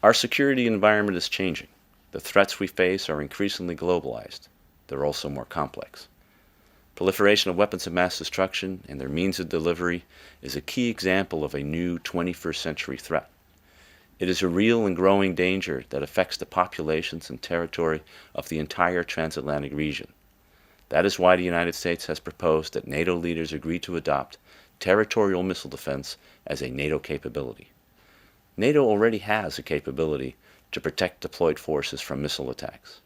Our security environment is changing. The threats we face are increasingly globalized. They're also more complex. Proliferation of weapons of mass destruction and their means of delivery is a key example of a new 21st century threat. It is a real and growing danger that affects the populations and territory of the entire transatlantic region. That is why the United States has proposed that NATO leaders agree to adopt territorial missile defense as a NATO capability. NATO already has a capability to protect deployed forces from missile attacks.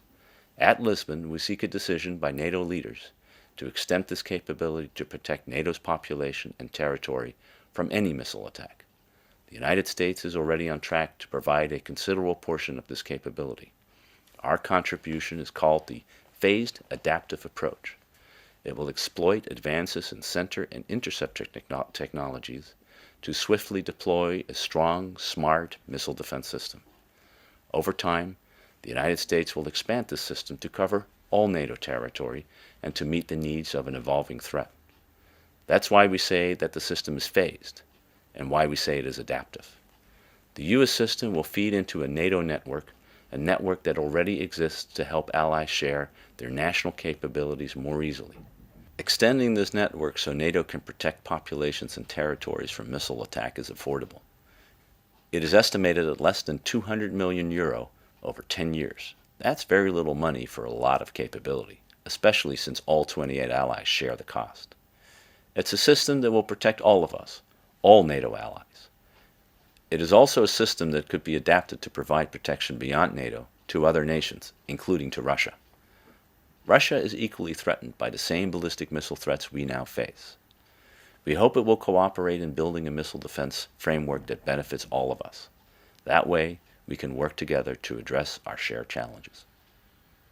At Lisbon, we seek a decision by NATO leaders to extend this capability to protect NATO's population and territory from any missile attack. The United States is already on track to provide a considerable portion of this capability. Our contribution is called the Phased Adaptive Approach. It will exploit advances in center and interceptor technologies to swiftly deploy a strong, smart missile defense system. Over time, the United States will expand this system to cover all NATO territory and to meet the needs of an evolving threat. That's why we say that the system is phased, and why we say it is adaptive. The U.S. system will feed into a NATO network, a network that already exists to help allies share their national capabilities more easily. Extending this network so NATO can protect populations and territories from missile attack is affordable. It is estimated at less than €200 million over 10 years. That's very little money for a lot of capability, especially since all 28 allies share the cost. It's a system that will protect all of us, all NATO allies. It is also a system that could be adapted to provide protection beyond NATO to other nations, including to Russia. Russia is equally threatened by the same ballistic missile threats we now face. We hope it will cooperate in building a missile defense framework that benefits all of us. That way, we can work together to address our shared challenges.